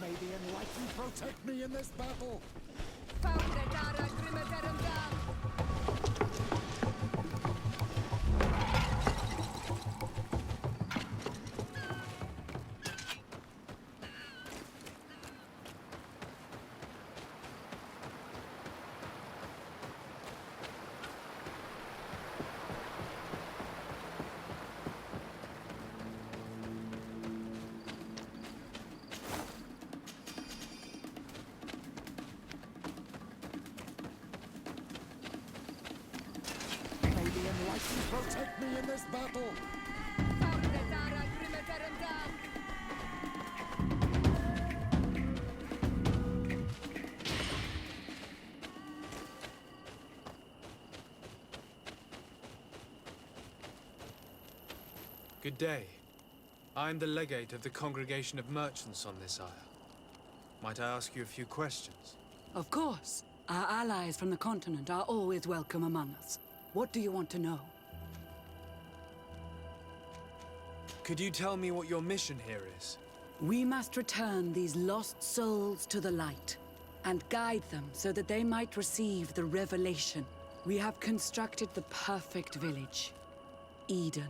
May the Enlightened protect me in this battle! May the Enlightened protect me in this battle! Good day. I'm the legate of the Congregation of Merchants on this isle. Might I ask you a few questions? Of course. Our allies from the continent are always welcome among us. What do you want to know? Could you tell me what your mission here is? We must return these lost souls to the light and guide them so that they might receive the revelation. We have constructed the perfect village, Eden,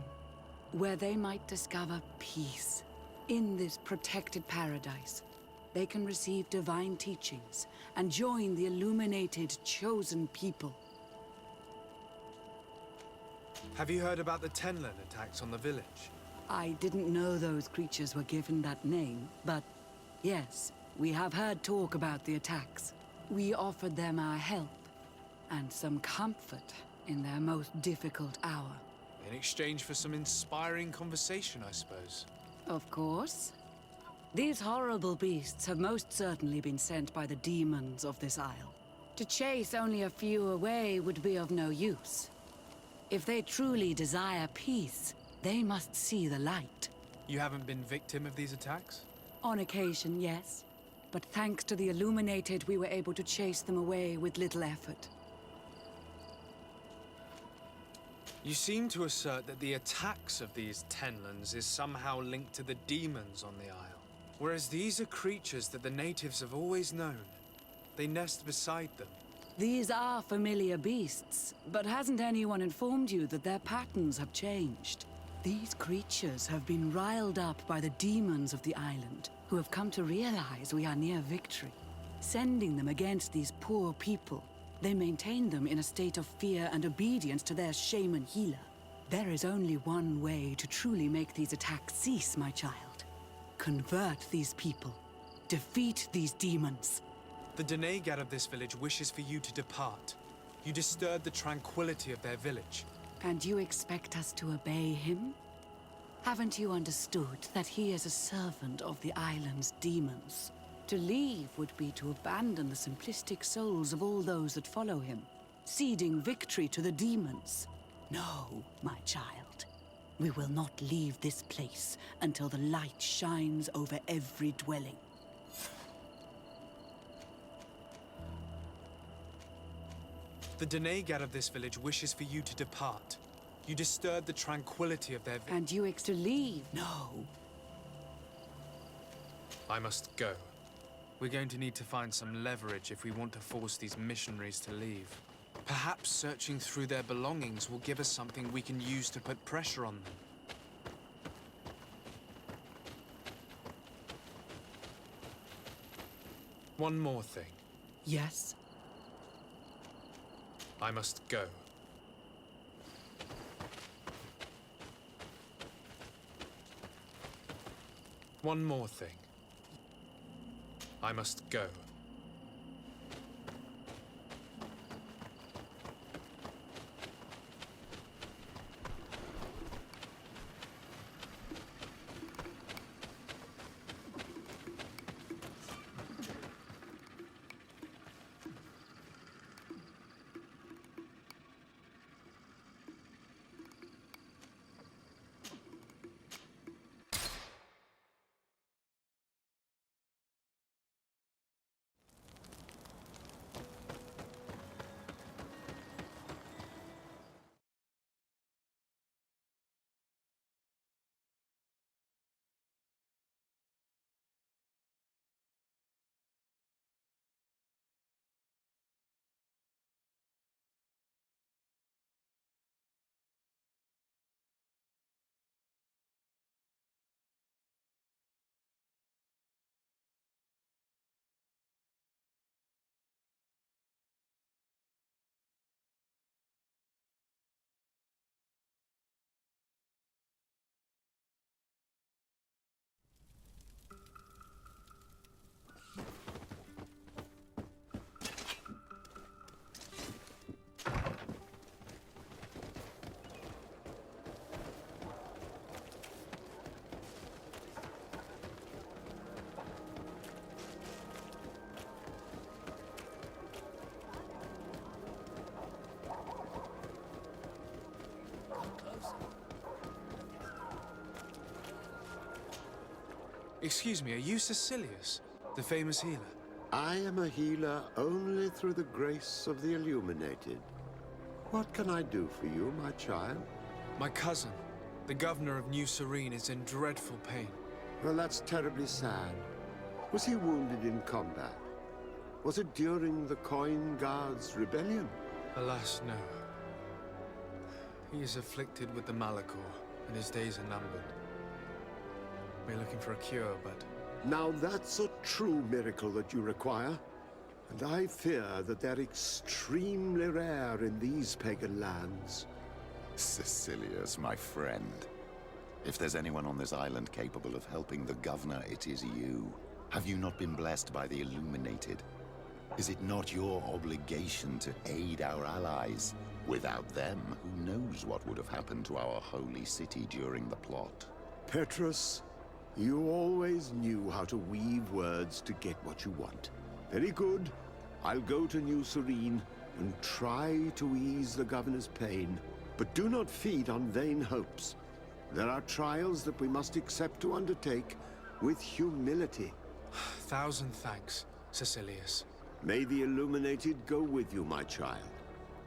where they might discover peace. In this protected paradise, they can receive divine teachings and join the illuminated, chosen people. Have you heard about the Tenland attacks on the village? I didn't know those creatures were given that name, but yes, we have heard talk about the attacks. We offered them our help and some comfort in their most difficult hour. In exchange for some inspiring conversation, I suppose. Of course. These horrible beasts have most certainly been sent by the demons of this isle. To chase only a few away would be of no use. If they truly desire peace, they must see the light. You haven't been victim of these attacks? On occasion, yes. But thanks to the Illuminated, we were able to chase them away with little effort. You seem to assert that the attacks of these Tenlands is somehow linked to the demons on the isle. Whereas these are creatures that the natives have always known. They nest beside them. These are familiar beasts, but hasn't anyone informed you that their patterns have changed? These creatures have been riled up by the demons of the island, who have come to realize we are near victory. Sending them against these poor people, they maintain them in a state of fear and obedience to their shaman healer. There is only one way to truly make these attacks cease, my child. Convert these people. Defeat these demons. The Denegat of this village wishes for you to depart. You disturb the tranquility of their village. And you expect us to obey him? Haven't you understood that he is a servant of the island's demons? To leave would be to abandon the simplistic souls of all those that follow him, ceding victory to the demons. No, my child. We will not leave this place until the light shines over every dwelling. The Denegat of this village wishes for you to depart. You disturb the tranquility of their village. And you to leave? No. I must go. We're going to need to find some leverage if we want to force these missionaries to leave. Perhaps searching through their belongings will give us something we can use to put pressure on them. One more thing. Yes? I must go. One more thing. I must go. Excuse me, are you Cecilius, the famous healer? I am a healer only through the grace of the illuminated. What can I do for you, my child? My cousin, the governor of New Serene, is in dreadful pain. Well, that's terribly sad. Was he wounded in combat? Was it during the Coin Guards' rebellion? Alas, no. He is afflicted with the Malachor, and his days are numbered. We're looking for a cure, but... Now that's a true miracle that you require. And I fear that they're extremely rare in these pagan lands. Cecilius, my friend. If there's anyone on this island capable of helping the governor, it is you. Have you not been blessed by the Illuminated? Is it not your obligation to aid our allies? Without them, who knows what would have happened to our holy city during the plot? Petrus, you always knew how to weave words to get what you want. Very good. I'll go to New Serene and try to ease the governor's pain. But do not feed on vain hopes. There are trials that we must accept to undertake with humility. Thousand thanks, Cecilius. May the Illuminated go with you, my child.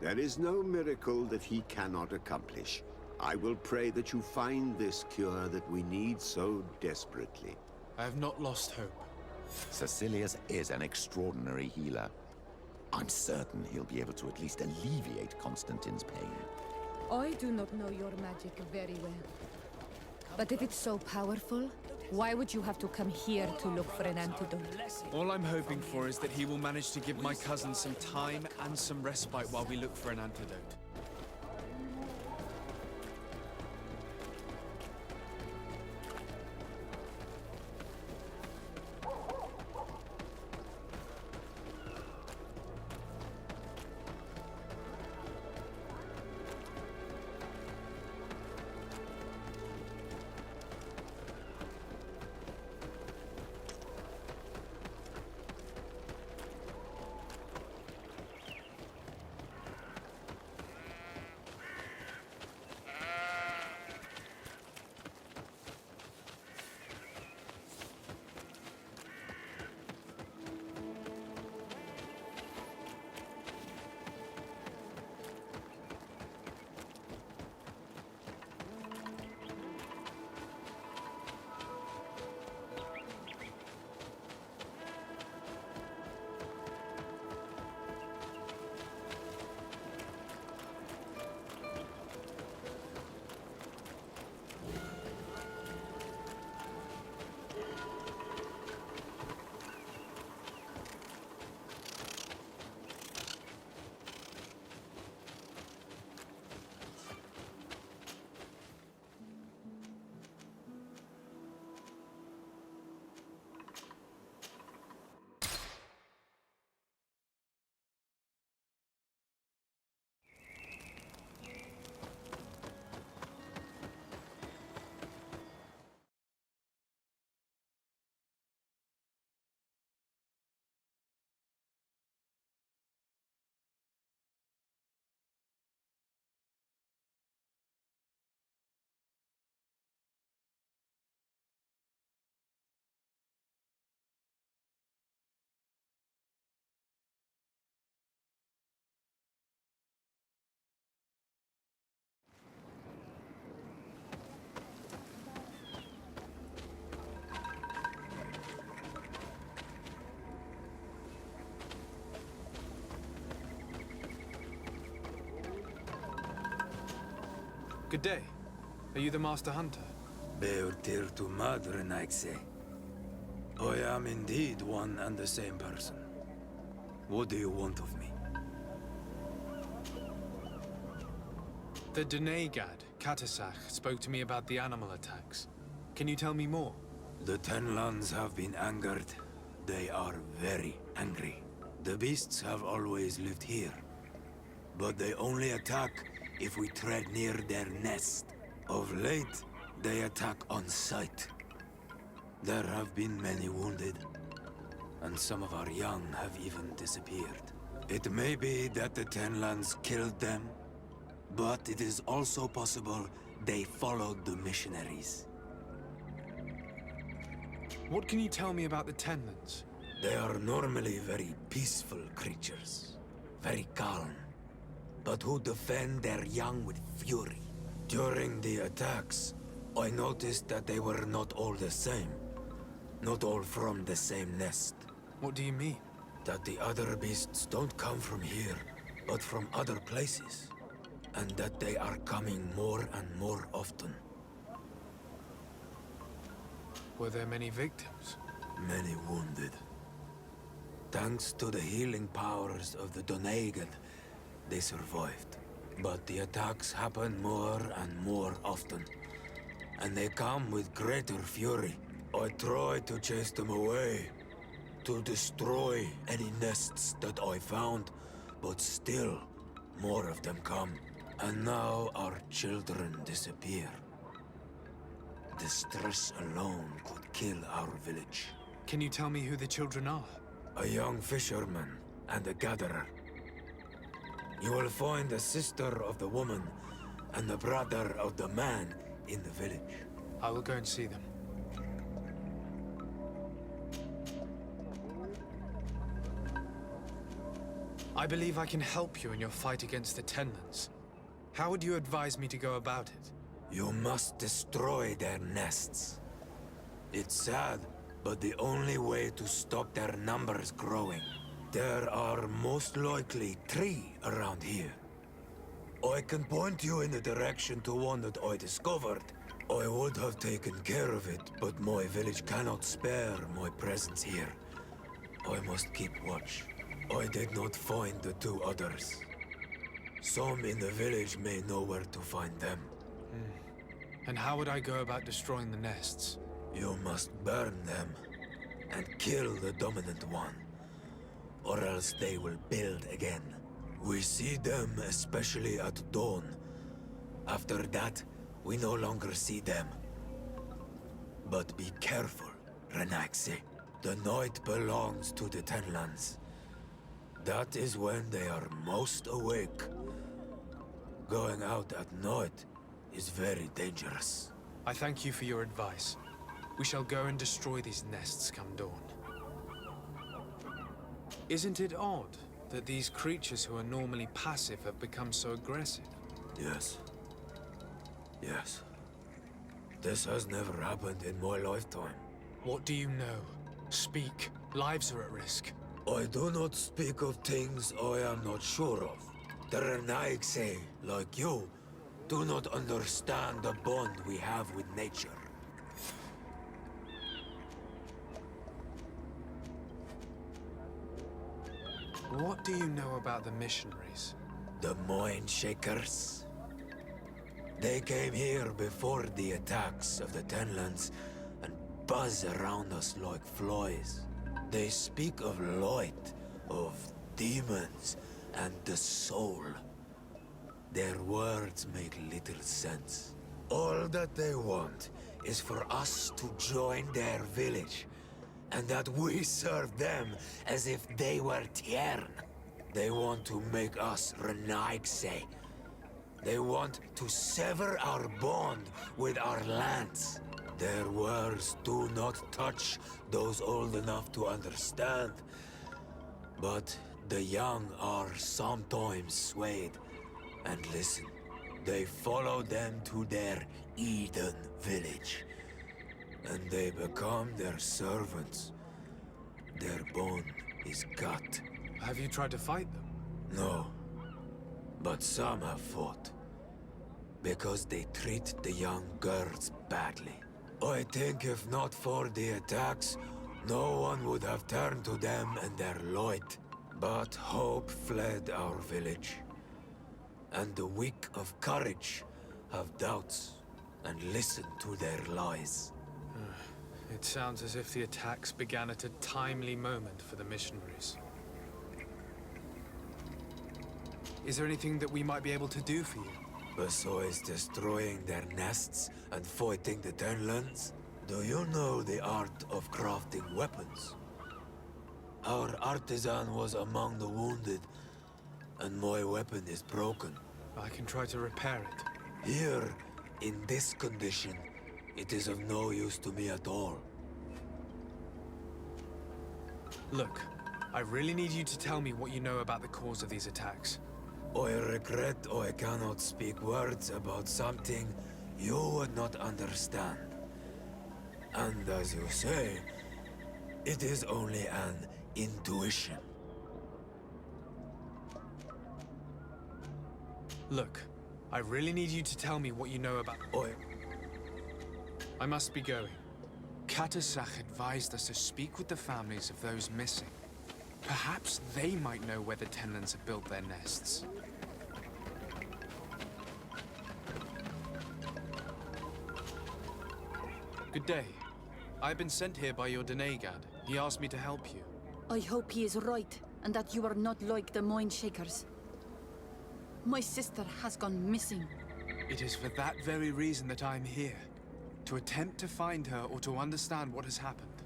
There is no miracle that he cannot accomplish. I will pray that you find this cure that we need so desperately. I have not lost hope. Cecilius is an extraordinary healer. I'm certain he'll be able to at least alleviate Constantine's pain. I do not know your magic very well. But if it's so powerful, why would you have to come here to look for an antidote? All I'm hoping for is that he will manage to give my cousin some time and some respite while we look for an antidote. Good day. Are you the Master Hunter? Beurtir tu madre, Naixe. I am indeed one and the same person. What do you want of me? The Denegad, Katasach, spoke to me about the animal attacks. Can you tell me more? The Tenlands have been angered. They are very angry. The beasts have always lived here. But they only attack if we tread near their nest. Of late, they attack on sight. There have been many wounded, and some of our young have even disappeared. It may be that the Tenlands killed them, but it is also possible they followed the missionaries. What can you tell me about the Tenlands? They are normally very peaceful creatures, very calm, but who defend their young with fury. During the attacks, I noticed that they were not all the same. Not all from the same nest. What do you mean? That the other beasts don't come from here, but from other places. And that they are coming more and more often. Were there many victims? Many wounded. Thanks to the healing powers of the Donegan, they survived. But the attacks happen more and more often. And they come with greater fury. I try to chase them away, to destroy any nests that I found, but still, more of them come. And now our children disappear. The stress alone could kill our village. Can you tell me who the children are? A young fisherman and a gatherer. You will find the sister of the woman and the brother of the man in the village. I will go and see them. I believe I can help you in your fight against the Tenlands. How would you advise me to go about it? You must destroy their nests. It's sad, but the only way to stop their numbers growing. There are most likely 3 around here. I can point you in the direction to one that I discovered. I would have taken care of it, but my village cannot spare my presence here. I must keep watch. I did not find the 2 others. Some in the village may know where to find them. And how would I go about destroying the nests? You must burn them and kill the dominant one, or else they will build again. We see them especially at dawn. After that, we no longer see them. But be careful, Renaxe. The night belongs to the Tenlands. That is when they are most awake. Going out at night is very dangerous. I thank you for your advice. We shall go and destroy these nests come dawn. Isn't it odd that these creatures who are normally passive have become so aggressive? Yes. Yes. This has never happened in my lifetime. What do you know? Speak. Lives are at risk. I do not speak of things I am not sure of. The Renaigse, like you, do not understand the bond we have with nature. What do you know about the missionaries? The Mind Shakers? They came here before the attacks of the Tenlands and buzz around us like flies. They speak of light, of demons, and the soul. Their words make little sense. All that they want is for us to join their village, and that we serve them as if they were Tiern. They want to make us Renaigse. They want to sever our bond with our lands. Their words do not touch those old enough to understand. But the young are sometimes swayed and listen. They follow them to their Eden village. And they become their servants. Their bond is cut. Have you tried to fight them? No. But some have fought. Because they treat the young girls badly. I think if not for the attacks, no one would have turned to them and their light. But hope fled our village. And the weak of courage have doubts and listen to their lies. It sounds as if the attacks began at a timely moment for the missionaries. Is there anything that we might be able to do for you? Besides destroying their nests and fighting the Tenlands, do you know the art of crafting weapons? Our artisan was among the wounded, and my weapon is broken. I can try to repair it. Here, in this condition, it is of no use to me at all. Look, I really need you to tell me what you know about the cause of these attacks. I regret I cannot speak words about something you would not understand. And as you say, it is only an intuition. Look, I really need you to tell me what you know about... I must be going. Katasach advised us to speak with the families of those missing. Perhaps they might know where the Tenlands have built their nests. Good day. I've been sent here by your Denegad. He asked me to help you. I hope he is right, and that you are not like the Mindshakers. My sister has gone missing. It is for that very reason that I'm here. To attempt to find her or to understand what has happened.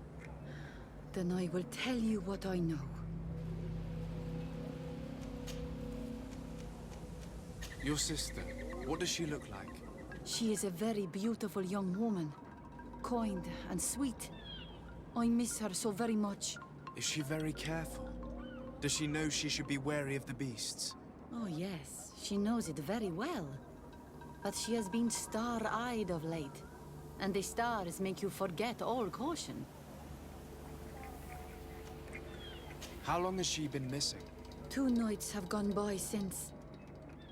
Then I will tell you what I know. Your sister, what does she look like? She is a very beautiful young woman. Kind and sweet. I miss her so very much. Is she very careful? Does she know she should be wary of the beasts? Oh yes, she knows it very well. But she has been star-eyed of late. And the stars make you forget all caution. How long has she been missing? 2 nights have gone by since.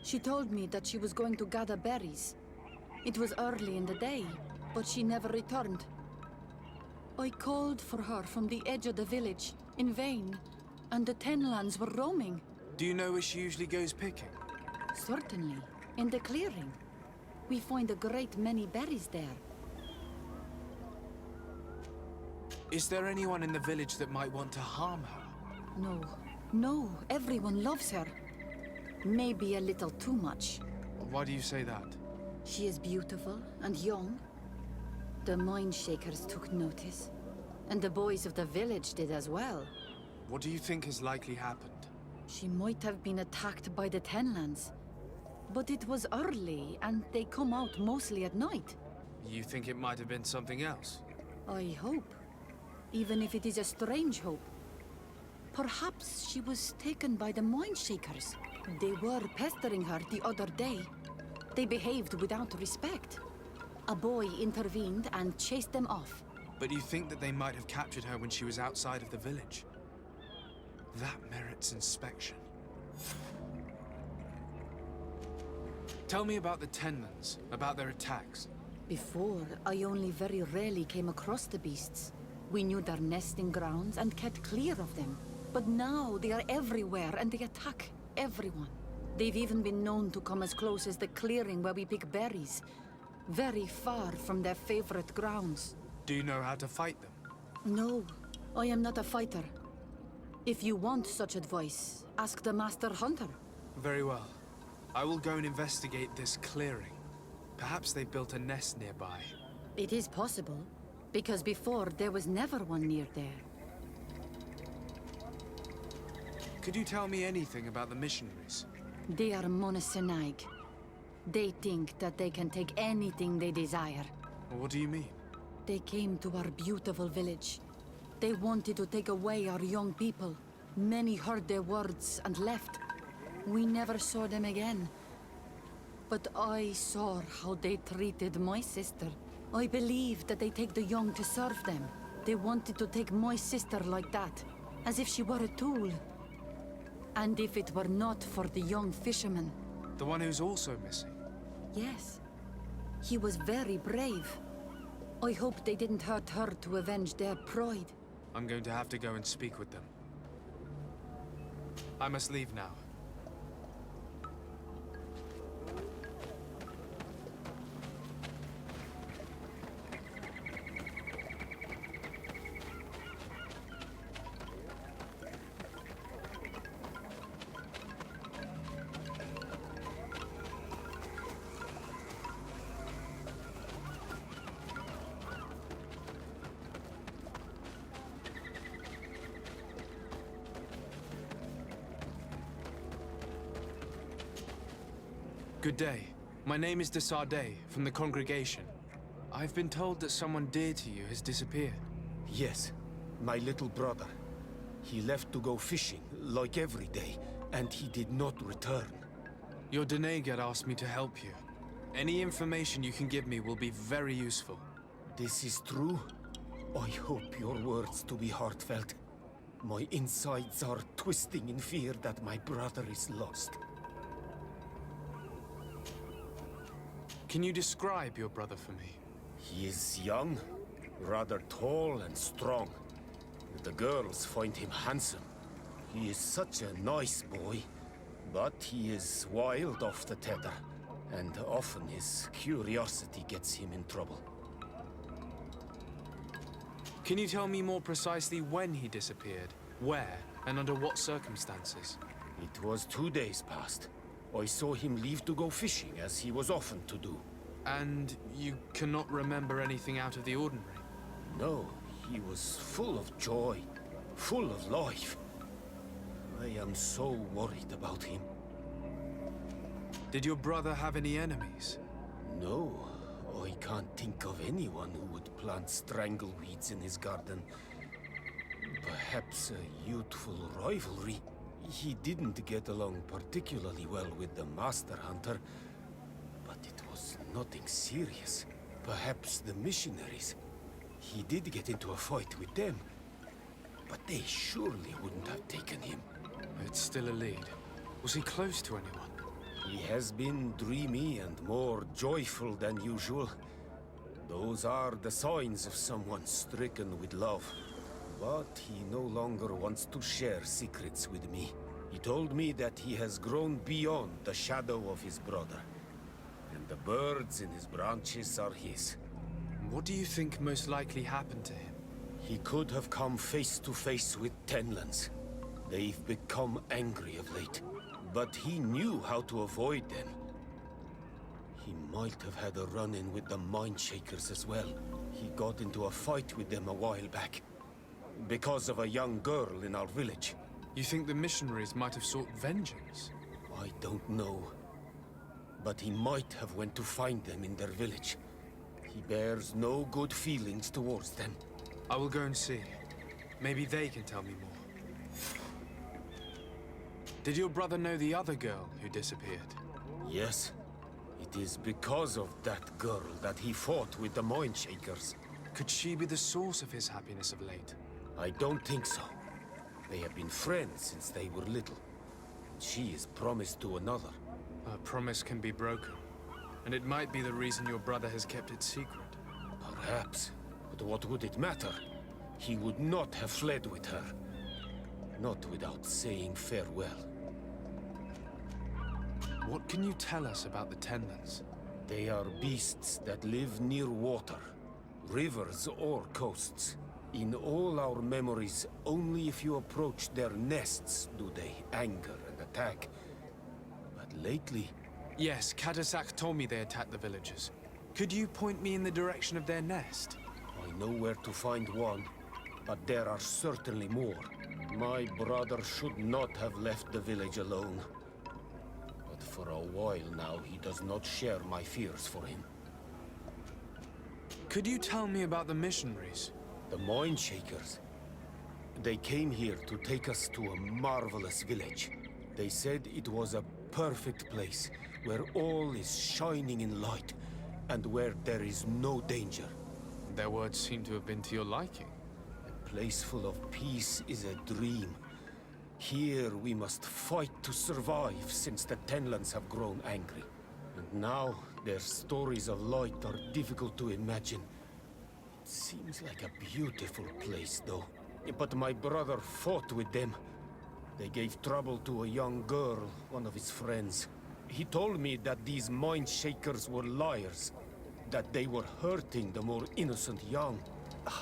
She told me that she was going to gather berries. It was early in the day, but she never returned. I called for her from the edge of the village, in vain, and the Tenlands were roaming. Do you know where she usually goes picking? Certainly, in the clearing. We find a great many berries there. Is there anyone in the village that might want to harm her? No, everyone loves her. Maybe a little too much. Why do you say that? She is beautiful and young. The Mindshakers took notice. And the boys of the village did as well. What do you think has likely happened? She might have been attacked by the Tenlands. But it was early, and they come out mostly at night. You think it might have been something else? I hope. Even if it is a strange hope. Perhaps she was taken by the Mindshakers. They were pestering her the other day. They behaved without respect. A boy intervened and chased them off. But you think that they might have captured her when she was outside of the village? That merits inspection. Tell me about the Tenlands, about their attacks. Before, I only very rarely came across the beasts. We knew their nesting grounds and kept clear of them. But now they are everywhere and they attack everyone. They've even been known to come as close as the clearing where we pick berries. Very far from their favorite grounds. Do you know how to fight them? No, I am not a fighter. If you want such advice, ask the Master Hunter. Very well. I will go and investigate this clearing. Perhaps they built a nest nearby. It is possible, because before there was never one near there. Could you tell me anything about the missionaries? They are monosynaig. They think that they can take anything they desire. What do you mean? They came to our beautiful village. They wanted to take away our young people. Many heard their words and left. We never saw them again. But I saw how they treated my sister. I believe that they take the young to serve them. They wanted to take my sister like that, as if she were a tool. And if it were not for the young fisherman... The one who's also missing? Yes. He was very brave. I hope they didn't hurt her to avenge their pride. I'm going to have to go and speak with them. I must leave now. Good day. My name is de Sardet, from the congregation. I've been told that someone dear to you has disappeared. Yes, my little brother. He left to go fishing, like every day, and he did not return. Your Denegar asked me to help you. Any information you can give me will be very useful. This is true? I hope your words to be heartfelt. My insides are twisting in fear that my brother is lost. Can you describe your brother for me? He is young, rather tall and strong. The girls find him handsome. He is such a nice boy, but he is wild off the tether, and often his curiosity gets him in trouble. Can you tell me more precisely when he disappeared, where, and under what circumstances? It was 2 days past. I saw him leave to go fishing, as he was often to do. And you cannot remember anything out of the ordinary? No, he was full of joy, full of life. I am so worried about him. Did your brother have any enemies? No, I can't think of anyone who would plant strangleweeds in his garden. Perhaps a youthful rivalry. He didn't get along particularly well with the Master Hunter, but it was nothing serious. Perhaps the missionaries. He did get into a fight with them, but they surely wouldn't have taken him. It's still a lead. Was he close to anyone? He has been dreamy and more joyful than usual. Those are the signs of someone stricken with love. But he no longer wants to share secrets with me. He told me that he has grown beyond the shadow of his brother. And the birds in his branches are his. What do you think most likely happened to him? He could have come face to face with Tenlands. They've become angry of late. But he knew how to avoid them. He might have had a run-in with the Mindshakers as well. He got into a fight with them a while back. Because of a young girl in our village. You think the missionaries might have sought vengeance? I don't know. But he might have went to find them in their village. He bears no good feelings towards them. I will go and see. Maybe they can tell me more. Did your brother know the other girl who disappeared? Yes. It is because of that girl that he fought with the Mindshakers. Could she be the source of his happiness of late? I don't think so. They have been friends since they were little. She is promised to another. A promise can be broken. And it might be the reason your brother has kept it secret. Perhaps. But what would it matter? He would not have fled with her. Not without saying farewell. What can you tell us about the Tenlands? They are beasts that live near water, rivers or coasts. In all our memories, only if you approach their nests do they anger and attack. But lately... Yes, Katasak told me they attacked the villagers. Could you point me in the direction of their nest? I know where to find one, but there are certainly more. My brother should not have left the village alone. But for a while now, he does not share my fears for him. Could you tell me about the missionaries? The Mindshakers. They came here to take us to a marvelous village. They said it was a perfect place, where all is shining in light, and where there is no danger. Their words seem to have been to your liking. A place full of peace is a dream. Here we must fight to survive, since the Tenlands have grown angry. And now, their stories of light are difficult to imagine. It seems like a beautiful place, though. But my brother fought with them. They gave trouble to a young girl, one of his friends. He told me that these Mindshakers were liars, that they were hurting the more innocent young.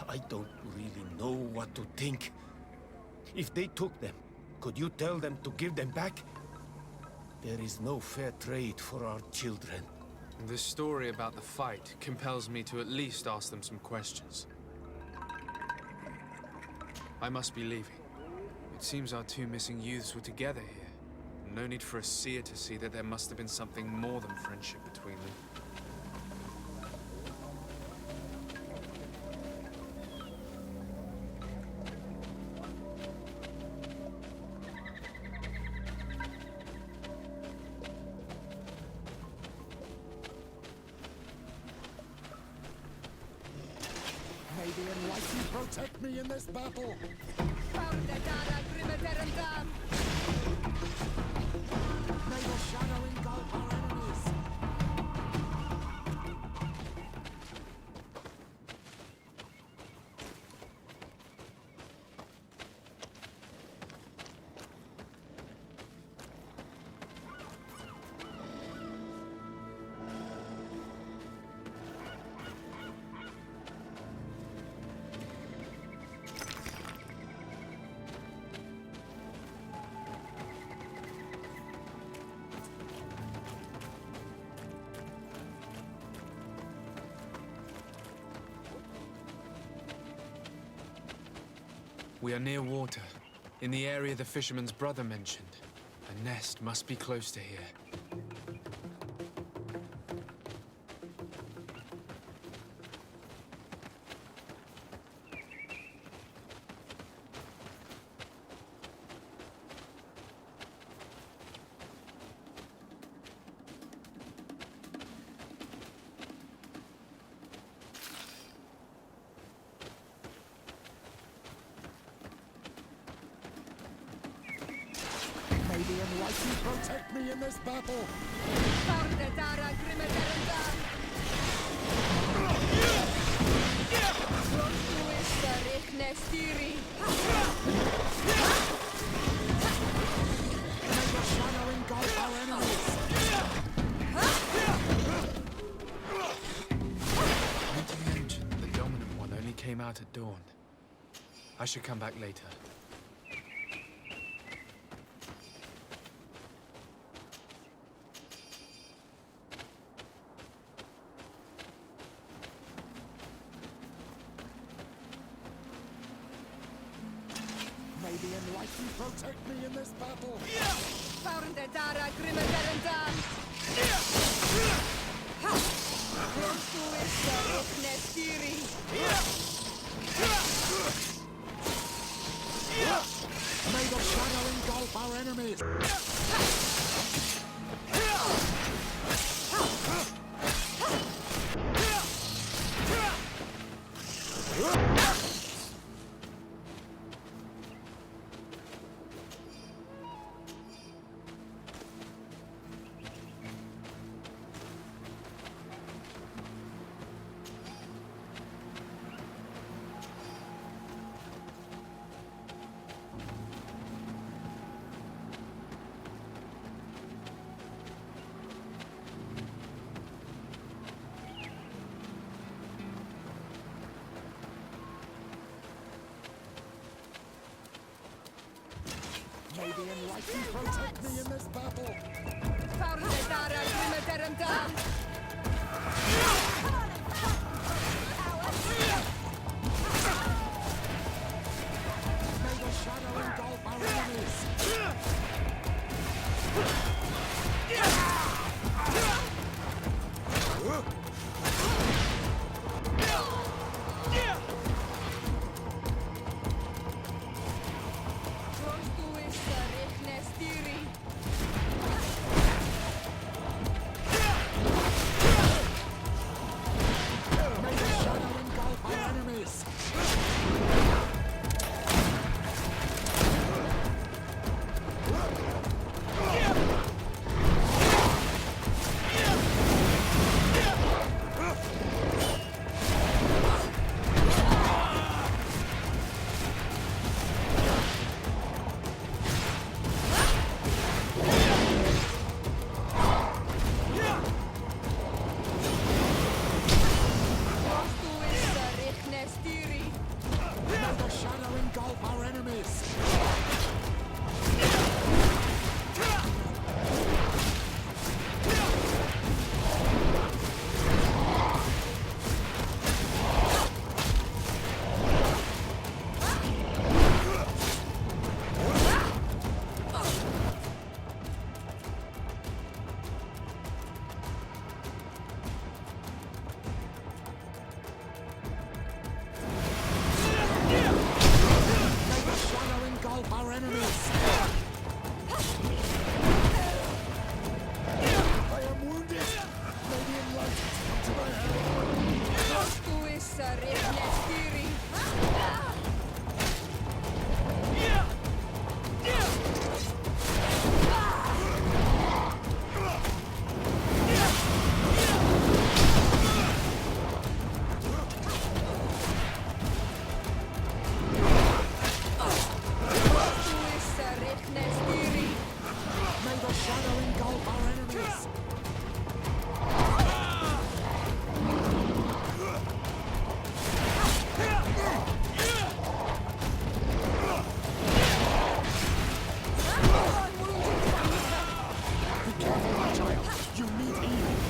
I don't really know what to think. If they took them, could you tell them to give them back? There is no fair trade for our children. The story about the fight compels me to at least ask them some questions. I must be leaving. It seems our two missing youths were together here. No need for a seer to see that there must have been something more than friendship between them. protect me in this battle. May the shadow engulf our enemies. We are near water, in the area the fisherman's brother mentioned. A nest must be close to here. May the enlightened protect me in this battle. May the shadow engulf our enemies. Not to mention, the dominant one only came out at dawn. I should come back later. May the enlightened protect me in this battle. May the shadow engulf our enemies. May the enlightened protect me in this battle. May the shadow engulf our enemies. the shadow engulf our enemies! Be careful, my child. You need healing.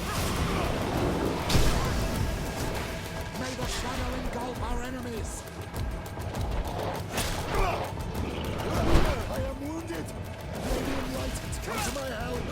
May the shadow engulf our enemies! I am wounded! Radiant light, come to my help!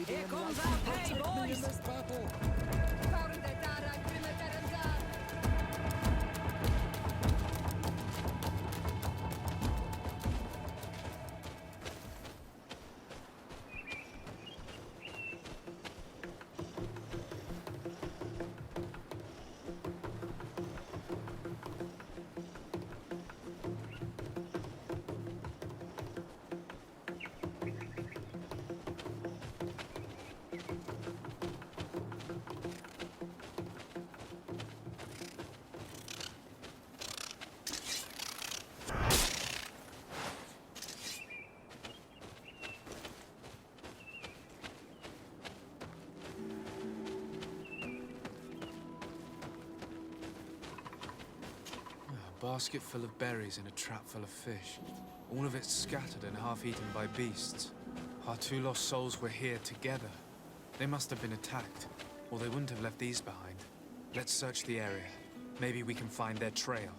Here comes our pay, boys! In this battle. A basket full of berries and a trap full of fish. All of it scattered and half-eaten by beasts. Our two lost souls were here together. They must have been attacked, or they wouldn't have left these behind. Let's search the area. Maybe we can find their trail.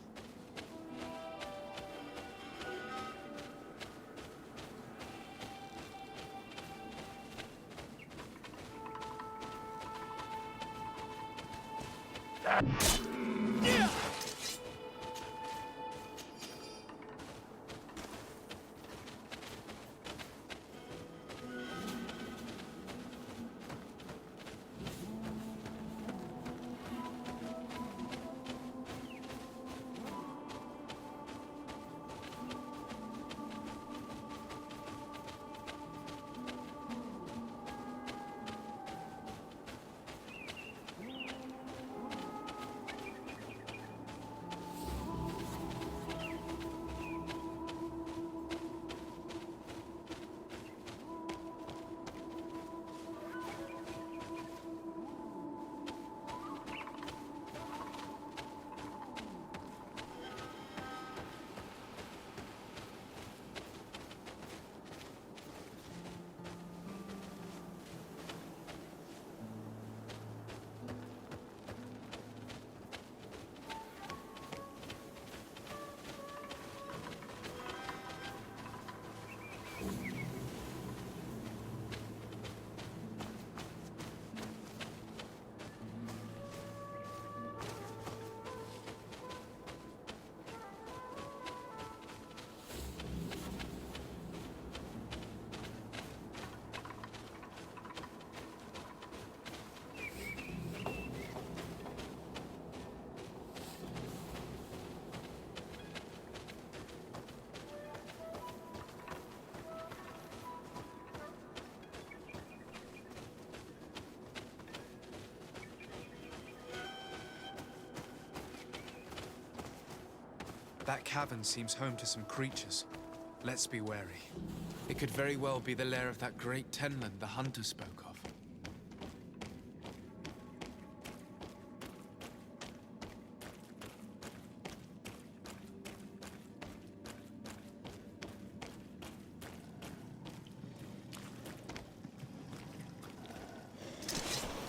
That cavern seems home to some creatures. Let's be wary. It could very well be the lair of that great tenland the hunter spoke of.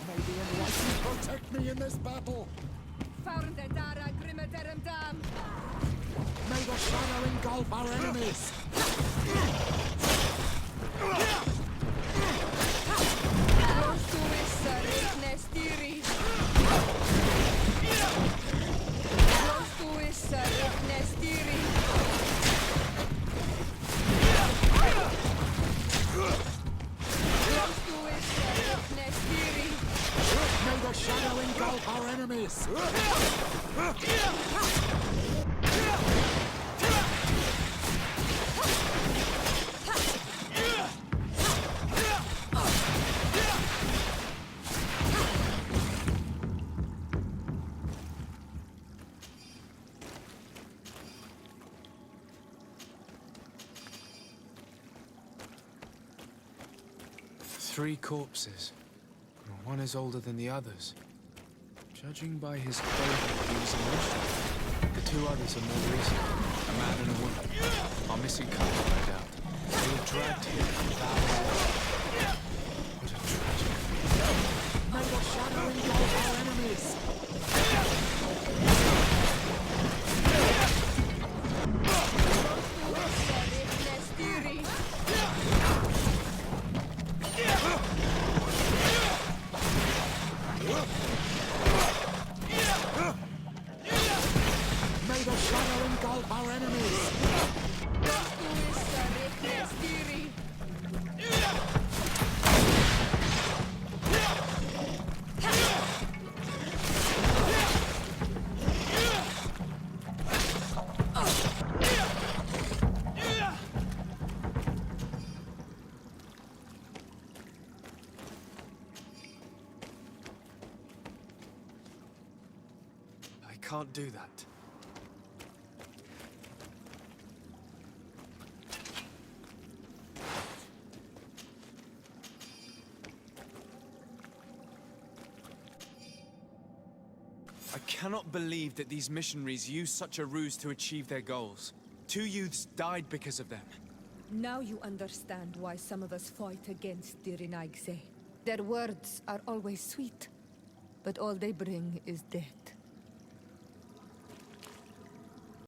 May the enlightened protect me in this battle! May May the shadow engulf our enemies! May the shadow engulf our enemies! 3 corpses. One is older than the others. Judging by his clothing, he was a mission. The 2 others are more recent. A man and a woman. Our missing couple, no doubt. They were dragged here from Valhalla. What a tragedy. May the shadow engulf our enemies! May the shadow engulf our enemies! I can't do that. I cannot believe that these missionaries used such a ruse to achieve their goals. 2 youths died because of them. Now you understand why some of us fight against the Renaigse. Their words are always sweet, but all they bring is death.